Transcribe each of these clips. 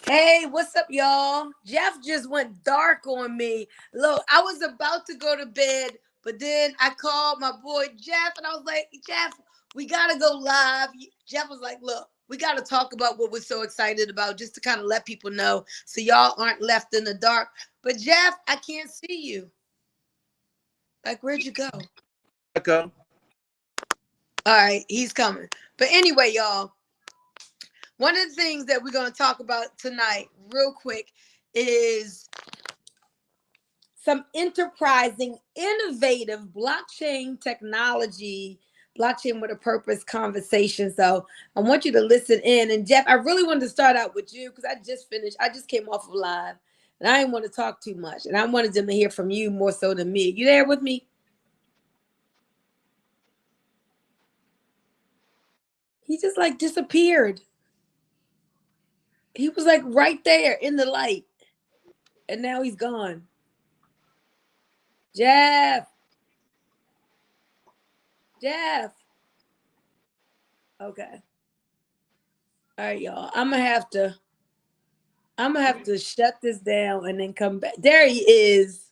Hey, what's up, y'all? Jeff just went dark on me. Look, I was about to go to bed, but then I called my boy Jeff and I was like, Jeff, we got to go live. Jeff was like, look, we got to talk about what we're so excited about just to kind of let people know so y'all aren't left in the dark. But Jeff, I can't see you. Like, where'd you go? Echo. All right, he's coming. But anyway, y'all, one of the things that we're going to talk about tonight, real quick, is some enterprising, innovative blockchain technology, blockchain with a purpose conversation. So I want you to listen in. And Jeff, I really wanted to start out with you because I just finished, I just came off of live and I didn't want to talk too much. And I wanted them to hear from you more so than me. You there with me? He just like disappeared. He was like right there in the light. And now he's gone. Jeff, Jeff. Okay. All right, y'all. I'm gonna have to shut this down and then come back. There he is,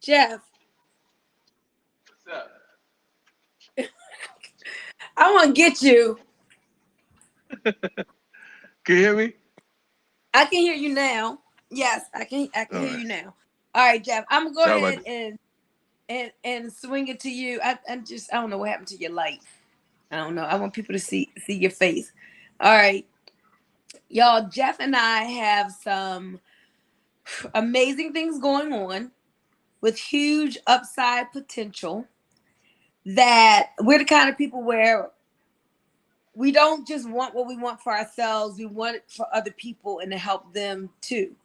Jeff. What's up? I want to get you. Can you hear me? I can hear you now. Yes, I can. I can All hear right. you now. All right, Jeff. I'm gonna go Sorry about ahead that. and swing it to you. I don't know what happened to your light. I don't know. I want people to see your face. All right, y'all. Jeff and I have some amazing things going on with huge upside potential. That we're the kind of people where we don't just want what we want for ourselves, we want it for other people and to help them too.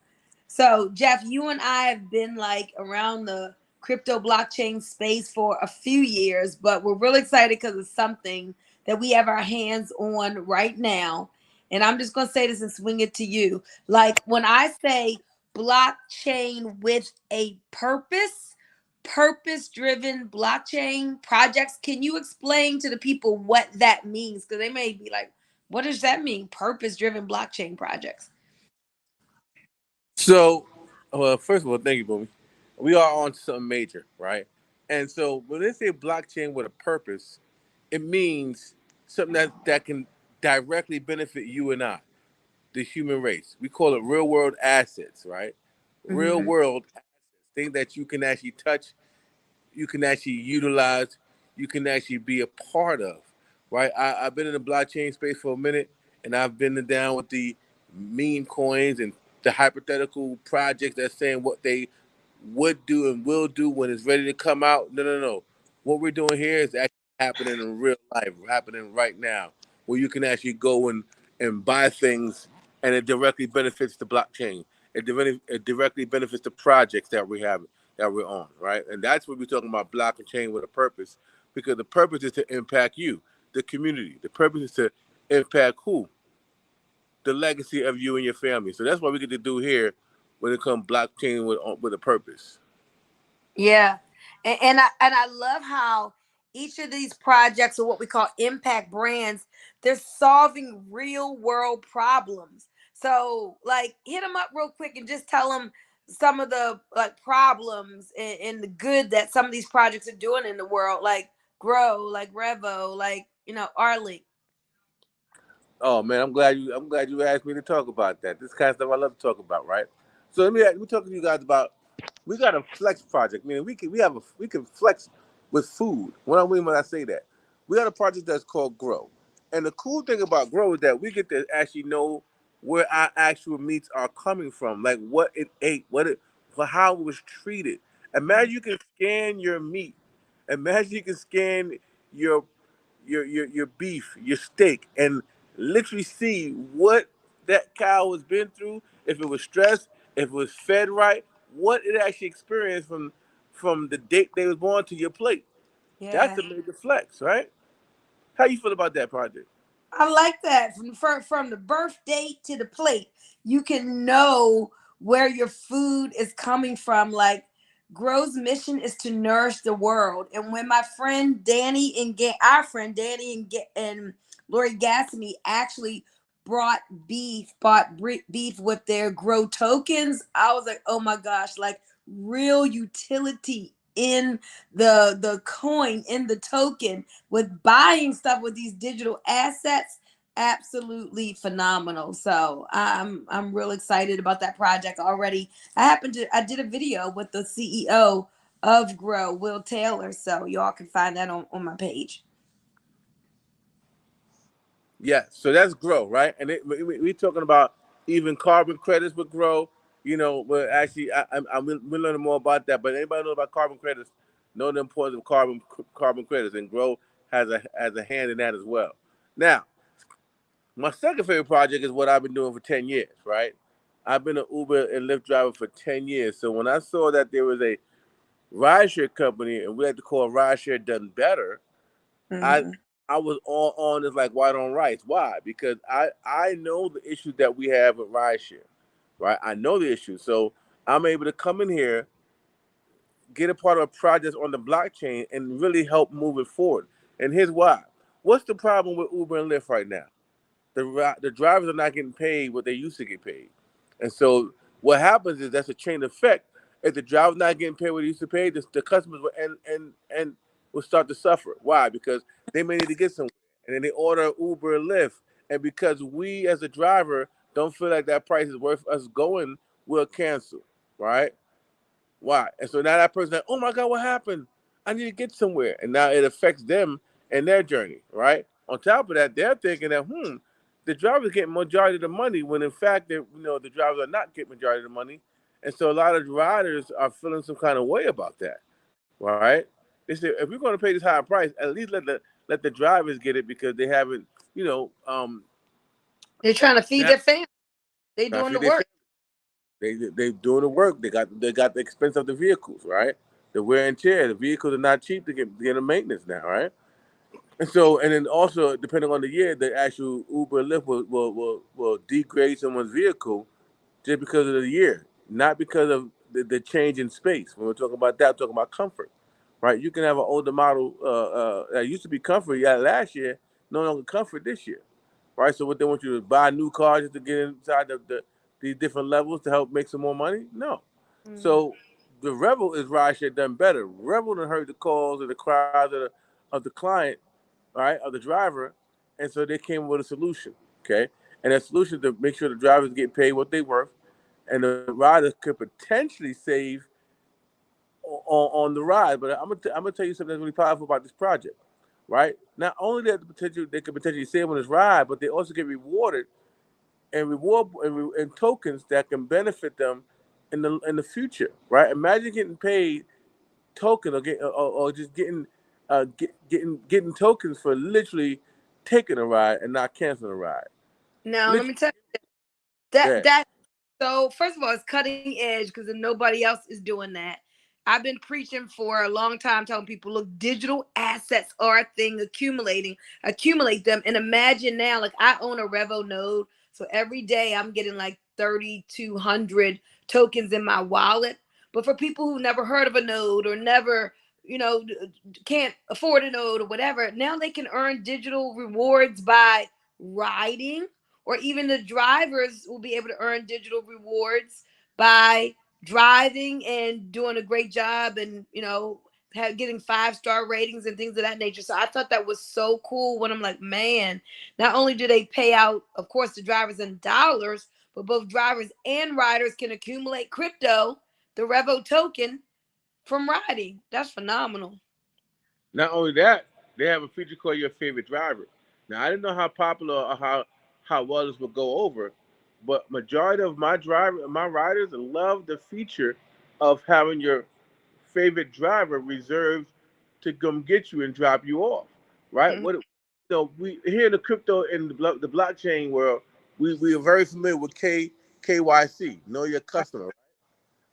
So Jeff, you and I have been like around the crypto blockchain space for a few years, but we're really excited because it's something that we have our hands on right now. And I'm just going to say this and swing it to you. Like when I say blockchain with a purpose driven blockchain projects, can you explain to the people what that means? Because they may be like, what does that mean? Purpose driven blockchain projects. So, well, first of all, thank you, Boomy. We are on to something major, right? And so, when they say blockchain with a purpose, it means something that can directly benefit you and I, the human race. We call it real world assets, right? Real Mm-hmm. world assets, things that you can actually touch, you can actually utilize, you can actually be a part of, right? I've been in the blockchain space for a minute, and I've been down with the meme coins and the hypothetical projects that's saying what they would do and will do when it's ready to come out. No, no, no. What we're doing here is actually happening in real life, happening right now, where you can actually go and buy things, and it directly benefits the blockchain. It directly benefits the projects that we have that we're on, right? And that's what we're talking about, blockchain with a purpose, because the purpose is to impact you, the community. The purpose is to impact who? The legacy of you and your family. So that's what we get to do here when it comes blockchain with a purpose. Yeah. And I love how each of these projects are what we call impact brands. They're solving real world problems. So like hit them up real quick and just tell them some of the like problems and the good that some of these projects are doing in the world, like Grow, like Revo, like Arlink. Oh man, I'm glad you asked me to talk about that. This kind of stuff I love to talk about, right? So let me talk to you guys about, we got a flex project. Meaning we can flex with food. What I mean when I say that, we got a project that's called Grow, and the cool thing about Grow is that we get to actually know where our actual meats are coming from, like what it ate, for how it was treated. Imagine you can scan your meat. Imagine you can scan your your beef, your steak, and literally see what that cow has been through, if it was stressed, if it was fed right, what it actually experienced from the date they was born to your plate. That's Yeah. the major flex, right? How you feel about that project? I like that. From the birth date to the plate, you can know where your food is coming from. Like Grow's mission is to nourish the world. And when my friend Danny and our friend Danny and Lori Gassamy actually beef with their grow tokens. I was like, oh my gosh, like real utility in the coin, in the token, with buying stuff with these digital assets. Absolutely phenomenal. So I'm real excited about that project already. I did a video with the CEO of Grow, Will Taylor. So y'all can find that on my page. Yeah, so that's grow, right? And we're talking about even carbon credits with grow. You know, but actually, we're learning more about that. But anybody know about carbon credits? Know the importance of carbon credits, and grow has a hand in that as well. Now, my second favorite project is what I've been doing for 10 years, right? I've been an Uber and Lyft driver for 10 years. So when I saw that there was a rideshare company, and we had to call rideshare done better, I Mm-hmm. I was all on this like white on rice. Why? Because I know the issues that we have with rideshare, right? I know the issues, so I'm able to come in here, get a part of a project on the blockchain, and really help move it forward. And here's why: what's the problem with Uber and Lyft right now? The drivers are not getting paid what they used to get paid, and so what happens is that's a chain effect. If the driver's not getting paid what they used to pay, the customers will and will start to suffer. Why? Because they may need to get somewhere, and then they order Uber or Lyft, and because we as a driver don't feel like that price is worth us going, we'll cancel, right? Why? And so now that person, like, oh my God, what happened? I need to get somewhere, and now it affects them and their journey, right? On top of that, they're thinking that, the drivers get majority of the money when in fact, the drivers are not getting majority of the money, and so a lot of riders are feeling some kind of way about that, right? They say if we're going to pay this higher price, at least let the drivers get it because they haven't, you know, They're trying to feed not their family. They trying to doing the feed their work. family. They doing the work. They got the expense of the vehicles, right? The wear and tear. The vehicles are not cheap to get a maintenance now, right? And so, and then also depending on the year, the actual Uber and Lyft will degrade someone's vehicle just because of the year, not because of the change in space. When we're talking about that, we're talking about comfort, right? You can have an older model that used to be comfort, yeah, last year, no longer comfort this year, right? So what they want you to buy new cars just to get inside these different levels to help make some more money? No. Mm. So the Rebel is rideshare done better. Rebel done heard the calls and the cries of the client, right, of the driver, and so they came with a solution, okay? And that solution to make sure the drivers get paid what they worth, and the riders could potentially save on the ride. But I'm gonna tell you something that's really powerful about this project, right? Not only that they could potentially save on this ride, but they also get rewarded and tokens that can benefit them in the future, right? Imagine getting paid token or just getting tokens for literally taking a ride and not canceling a ride. Now let Literally, me tell you that yeah. that so first of all, it's cutting edge because nobody else is doing that. I've been preaching for a long time, telling people, look, digital assets are a thing, accumulate them, and imagine now, like I own a Revo node, so every day I'm getting like 3,200 tokens in my wallet. But for people who never heard of a node or never, you know, can't afford a node or whatever, now they can earn digital rewards by riding, or even the drivers will be able to earn digital rewards by driving and doing a great job, and getting 5-star ratings and things of that nature. So I thought that was so cool. When I'm like, man, not only do they pay out, of course, the drivers in dollars, but both drivers and riders can accumulate crypto, the Revo token, from riding. That's phenomenal. Not only that, they have a feature called your favorite driver. Now I didn't know how popular or how well this would go over, but majority of my riders love the feature of having your favorite driver reserved to come get you and drop you off. Right? Mhm. We here in the crypto in the blockchain world, we are very familiar with KYC, know your customer.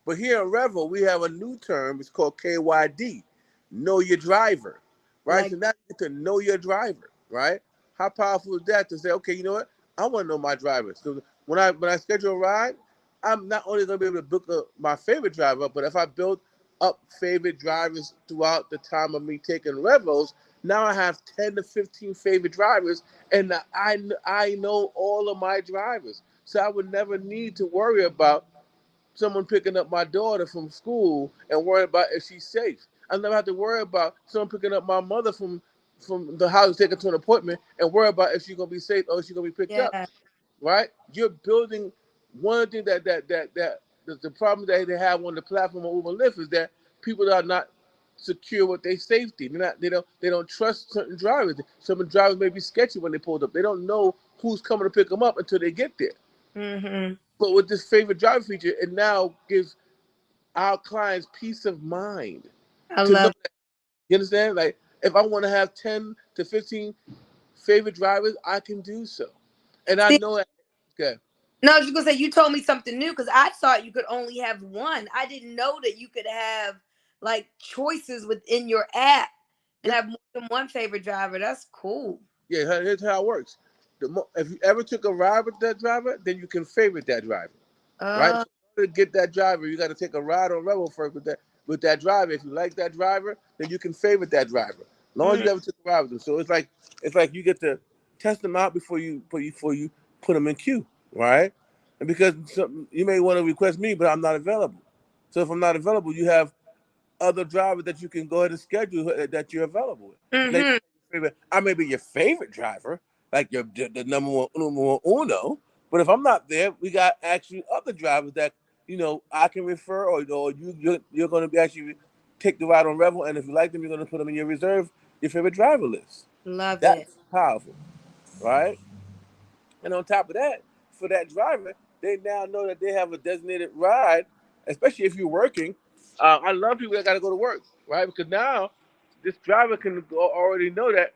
But here in Revel, we have a new term. It's called KYD, know your driver, right? So Like, now you get to know your driver, right? How powerful is that to say, okay, you know what? I want to know my driver. So when I schedule a ride, I'm not only going to be able to book my favorite driver, but if I build up favorite drivers throughout the time of me taking Revels, Now I have 10 to 15 favorite drivers, and I know all of my drivers. So I would never need to worry about someone picking up my daughter from school and worry about if she's safe. I never have to worry about someone picking up my mother from the house, taking to an appointment, and worry about if she's gonna be safe or if she's gonna be picked up. Yeah. Right? You're building one thing that the problem that they have on the platform of Uber and Lyft is that people are not secure with their safety. They don't trust certain drivers. Some drivers may be sketchy when they pulled up. They don't know who's coming to pick them up until they get there. Mm-hmm. But with this favorite driver feature, it now gives our clients peace of mind I to know love. that. You understand? Like if I want to have 10 to 15 favorite drivers, I can do so. And I See, know that. Okay. no, I was just gonna say you told me something new because I thought you could only have one. I didn't know that you could have like choices within your app and Yeah. have more than one favorite driver. That's cool. Yeah, here's how it works. If you ever took a ride with that driver, then you can favorite that driver, right? Uh, So in order to get that driver, you got to take a ride on Rebel first with that driver. If you like that driver, then you can favorite that driver. As long as mm, you ever took a ride with them. So it's like you get to test them out before you put them in queue, right? And because you may want to request me, but I'm not available. So if I'm not available, you have other drivers that you can go ahead and schedule that you're available with. Now, mm-hmm. I may be your favorite driver, like the number one uno. But if I'm not there, we got actually other drivers that I can refer, or you're going to be actually take the ride on Revel, and if you like them, you're going to put them in your favorite driver list. Love it. That's powerful, right? And on top of that, for that driver, they now know that they have a designated ride, especially if you're working. I love people that got to go to work, right? Because now this driver can already know that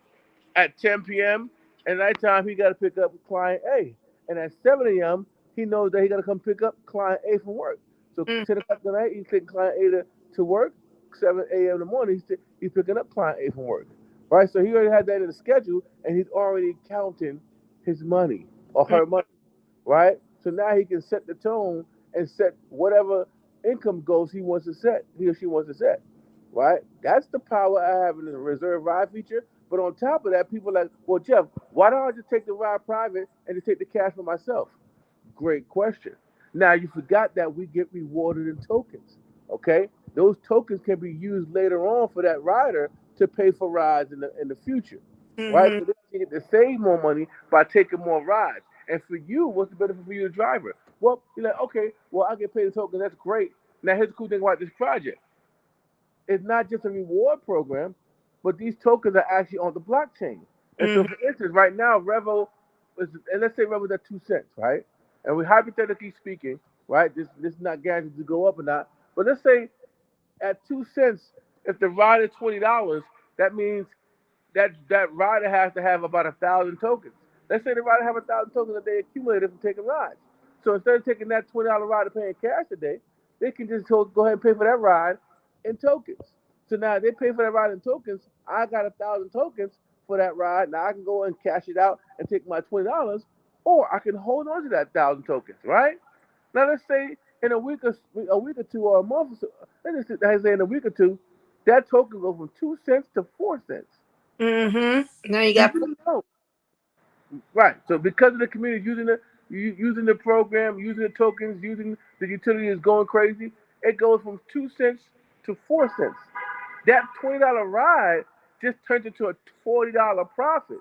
at 10 p.m. at nighttime, he got to pick up client A. And at 7 a.m., he knows that he got to come pick up client A from work. So Mm, 10 o'clock at night, he's taking client A to work. 7 a.m. in the morning, he's picking up client A from work. Right? So he already had that in the schedule, and he's already counting his money or mm, her money. Right? So now he can set the tone and set whatever income goals he or she wants to set. Right? That's the power I have in the reserve ride feature. But on top of that, people are like, well, Jeff, why don't I just take the ride private and just take the cash for myself? Great question. Now you forgot that we get rewarded in tokens. Okay, those tokens can be used later on for that rider to pay for rides in the future, right? mm-hmm. So they get to save more money by taking more rides. And for you, what's the benefit for you, the driver? Well, you're like, okay, well, I get paid in tokens. That's great. Now here's the cool thing about this project. It's not just a reward program, but these tokens are actually on the blockchain. And so, Mm-hmm. for instance, right now, and let's say Revel's at 2 cents, right? And we hypothetically speaking, right? This is not guaranteed to go up or not, but let's say at 2 cents, if the ride is $20, that means that rider has to have about 1,000 tokens. Let's say the rider have 1,000 tokens that they accumulated from taking rides. So instead of taking that $20 ride and paying cash today, they can just go ahead and pay for that ride in tokens. So now they pay for that ride in tokens. I got 1,000 tokens for that ride. Now I can go and cash it out and take my $20, or I can hold on to that 1,000 tokens, right? Now let's say in a week or two or a month or so, let's say in a week or two, that token goes from 2 cents to 4 cents. Mm-hmm. Now you Do got. you know? Right. So because of the community using the program, using the tokens, using the utility is going crazy, it goes from 2 cents to 4 cents. That $20 ride just turned into a $40 profit.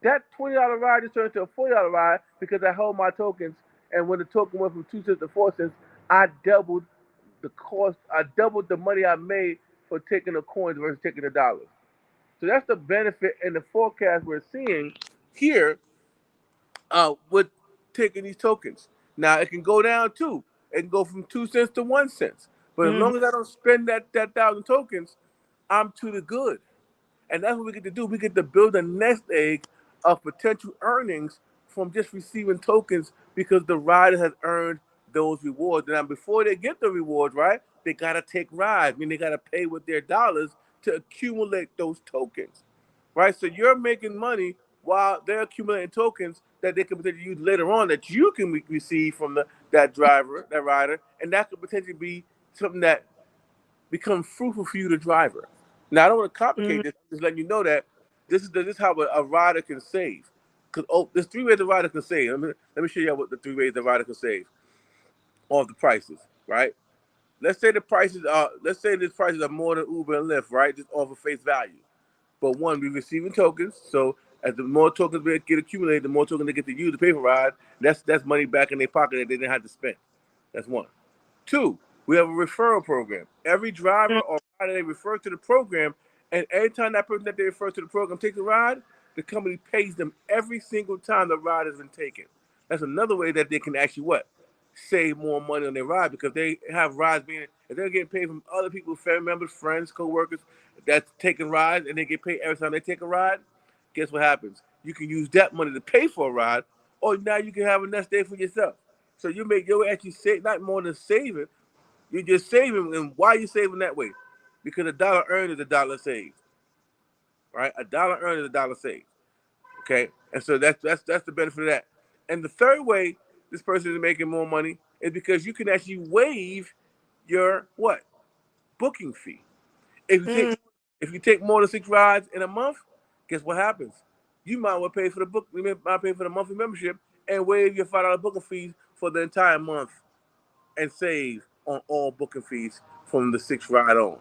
That $20 ride just turned into a $40 ride because I held my tokens, and when the token went from 2 cents to 4 cents, I doubled the cost. I doubled the money I made for taking the coins versus taking the dollars. So that's the benefit and the forecast we're seeing here with taking these tokens. Now it can go down too. It can go from 2 cents to 1 cent. But as Mm-hmm. long as I don't spend that 1,000 tokens, I'm to the good. And that's what we get to do. We get to build a nest egg of potential earnings from just receiving tokens because the rider has earned those rewards. Now, before they get the rewards, right, they got to take rides. I mean, they got to pay with their dollars to accumulate those tokens, right? So you're making money while they're accumulating tokens that they can potentially use later on that you can receive from that driver, that rider, and that could potentially be something that becomes fruitful for you, the driver. Now I don't want to Mm, complicate this. I'm just letting you know that this is how a rider can save. Cause there's three ways a rider can save. Let me show you what the three ways the rider can save off the prices, right? Let's say these prices are more than Uber and Lyft, right? Just off of face value. But one, we're receiving tokens, so as the more tokens get accumulated, the more tokens they get to use to pay for ride. That's money back in their pocket that they didn't have to spend. That's one. Two, we have a referral program. Every driver mm, or rider they refer to the program, and every time that person that they refer to the program takes a ride, the company pays them every single time the ride has been taken. That's another way that they can actually what? Save more money on their ride because they have rides being if they're getting paid from other people, family members, friends, co-workers that's taking rides and they get paid every time they take a ride. Guess what happens? You can use that money to pay for a ride, or now you can have a next day for yourself. So you'll actually save not more than saving. You're just saving, and why are you saving that way? Because a dollar earned is a dollar saved, right? A dollar earned is a dollar saved. Okay, and so that's the benefit of that. And the third way this person is making more money is because you can actually waive your what booking fee. If you take mm. if you take more than 6 rides in a month, guess what happens? You might well pay for the book. You might pay for the monthly membership and waive your $5 booking fees for the entire month and save on all booking fees from the 6 ride on.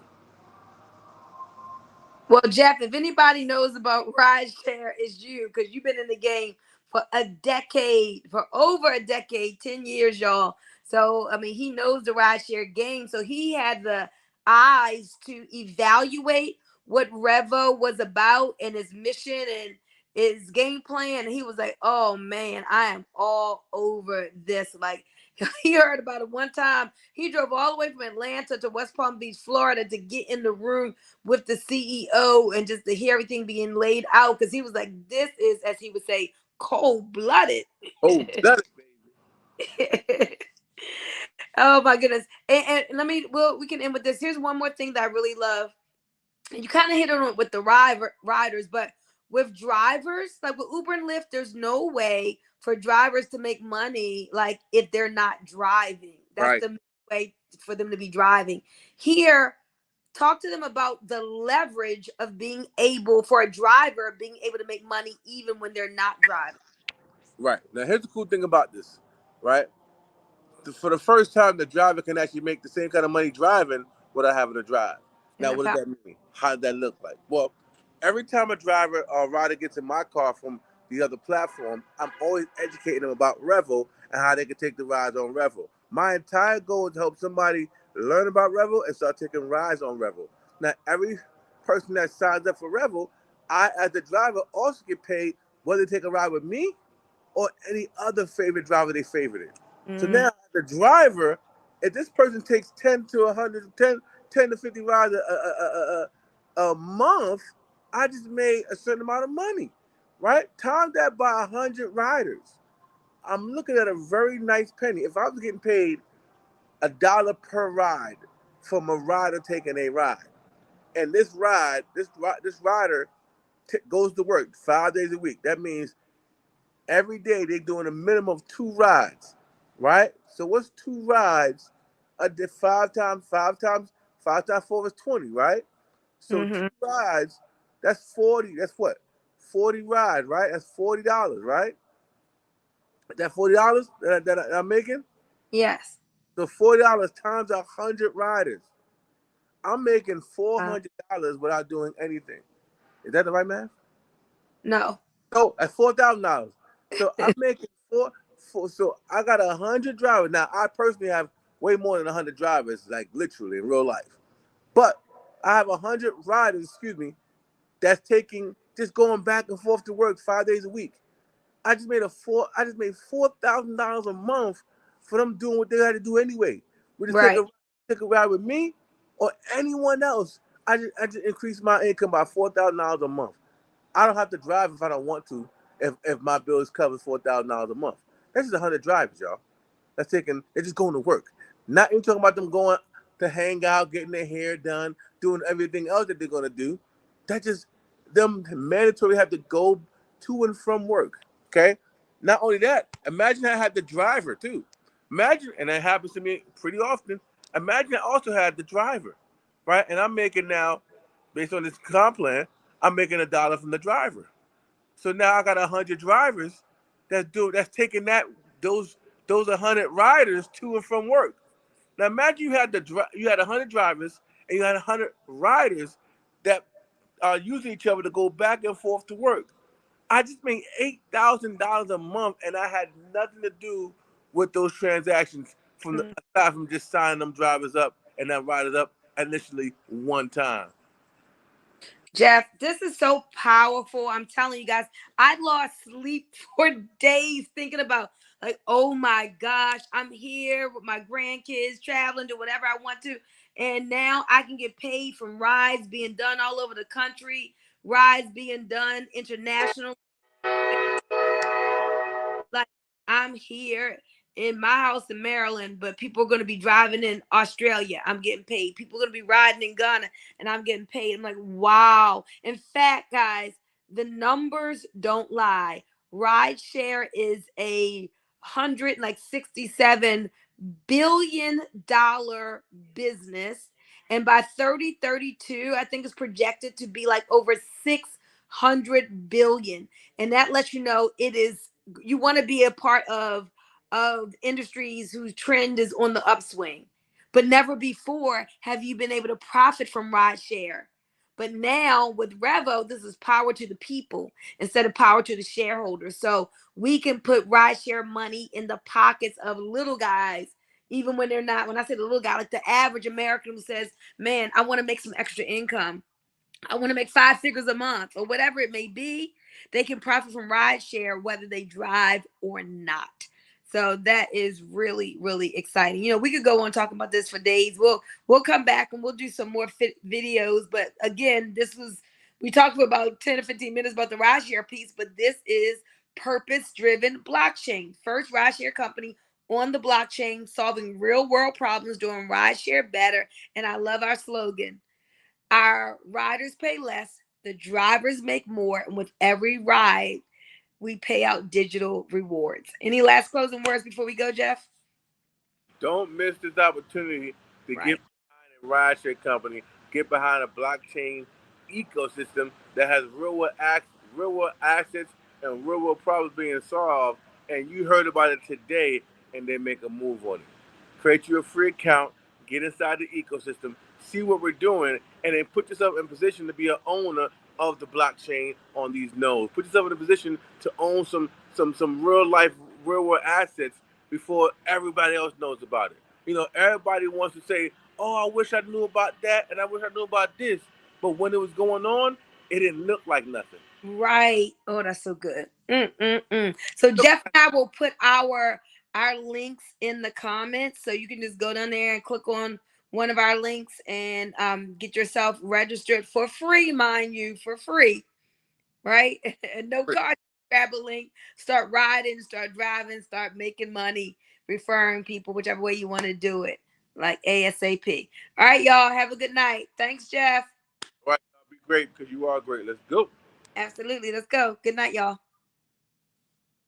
Well, Jeff, if anybody knows about rideshare, it's you because you've been in the game for a decade, for over a decade, 10 years, y'all. So, I mean, he knows the rideshare game. So, he had the eyes to evaluate what Revo was about and his mission and his game plan. And he was like, oh man, I am all over this. Like, he heard about it one time. He drove all the way from Atlanta to West Palm Beach, Florida to get in the room with the CEO and just to hear everything being laid out because he was like, this is, as he would say, cold blooded. Oh, that Oh my goodness. And let me, well, we can end with this. Here's one more thing that I really love. And you kind of hit on it with the riders, but with drivers, like with Uber and Lyft, there's no way for drivers to make money like if they're not driving. That's right. the way for them to be driving. Here, talk to them about the leverage of being able for a driver being able to make money even when they're not driving. Right. Now here's the cool thing about this, right? For the first time, the driver can actually make the same kind of money driving without having to drive. And Now, that what does that mean? How does that look like? Well, every time a driver or a rider gets in my car from the other platform, I'm always educating them about Revel and how they can take the rides on Revel. My entire goal is to help somebody learn about Revel and start taking rides on Revel. Now, every person that signs up for Revel, I, as the driver, also get paid whether they take a ride with me or any other favorite driver they favorited. So mm, now the driver, if this person takes 10 to 100, 10 to 50 rides a month, I just made a certain amount of money, right? Times that by 100 riders. I'm looking at a very nice penny. If I was getting paid $1 per ride from a rider taking a ride, and this rider goes to work 5 days a week, that means every day they're doing a minimum of 2 rides, right? So what's 2 rides? I did 5 times 4 is 20, right? So two mm-hmm. rides, that's 40. That's what? 40 rides, right? That's $40, right? That $40 that I'm making. Yes. So $40 times 100 riders. I'm making four Uh, hundred dollars without doing anything. Is that the right math? no. No, at $4,000. So I'm making four. So I got 100 drivers. Now I personally have way more than 100 drivers, like literally in real life. But I have 100 riders, excuse me, that's taking just going back and forth to work 5 days a week. I just made $4,000 a month for them doing what they had to do anyway. We just Right. take a ride with me or anyone else. I just increased my income by $4,000 a month. I don't have to drive if I don't want to. If my bill is covered $4,000 a month, that's just 100 drivers, y'all. That's taking. They're just going to work. Not even talking about them going to hang out, getting their hair done, doing everything else that they're gonna do. That just them mandatory have to go to and from work. Okay. Not only that, imagine I had the driver too. Imagine, and that happens to me pretty often. Imagine I also had the driver, right? And I'm making now based on this comp plan, I'm making $1 from the driver. So now I got 100 drivers that's taking those 100 riders to and from work. Now imagine you had 100 drivers and you had 100 riders that are using each other to go back and forth to work. I just made $8,000 a month, and I had nothing to do with those transactions aside from just signing them drivers up and then riders up initially one time. Jeff, this is so powerful. I'm telling you guys, I lost sleep for days thinking about, like, oh my gosh, I'm here with my grandkids traveling to whatever I want to. And now I can get paid from rides being done all over the country, rides being done international. Like, I'm here in my house in Maryland, but people are going to be driving in Australia. I'm getting paid. People are going to be riding in Ghana, and I'm getting paid. I'm like, wow. In fact, guys, the numbers don't lie. Rideshare is a 167 billion-dollar business, and by 3032, I think it's projected to be like over 600 billion. And that lets you know it is, you want to be a part of industries whose trend is on the upswing. But never before have you been able to profit from rideshare. But now with Revo, this is power to the people instead of power to the shareholders. So we can put rideshare money in the pockets of little guys, even when they're not. When I say the little guy, like the average American who says, man, I want to make some extra income. I want to make 5 figures a month or whatever it may be. They can profit from rideshare whether they drive or not. So that is really, really exciting. You know, we could go on talking about this for days. We'll come back and we'll do some more videos. But again, this was, we talked for about 10 or 15 minutes about the rideshare piece, but this is purpose-driven blockchain. First rideshare company on the blockchain, solving real world problems, doing rideshare better. And I love our slogan. Our riders pay less, the drivers make more, and with every ride, we pay out digital rewards. Any last closing words before we go, Jeff? Don't miss this opportunity to get Right. behind a rideshare company, get behind a blockchain ecosystem that has real world assets and real world problems being solved. And you heard about it today, and then make a move on it. Create you a free account, get inside the ecosystem, see what we're doing, and then put yourself in position to be an owner of the blockchain on these nodes. Put yourself in a position to own some real life, real world assets before everybody else knows about it. You know, everybody wants to say, "Oh, I wish I knew about that, and I wish I knew about this," but when it was going on, it didn't look like nothing. Right. Oh, that's so good. So Jeff and I will put our links in the comments, so you can just go down there and click on one of our links and get yourself registered for free, mind you, for free. Right? And no car. Grab a link, start riding, start driving, start making money, referring people, whichever way you want to do it, like ASAP. All right, y'all. Have a good night. Thanks, Jeff. All right, that'll be great because you are great. Let's go. Absolutely. Let's go. Good night, y'all.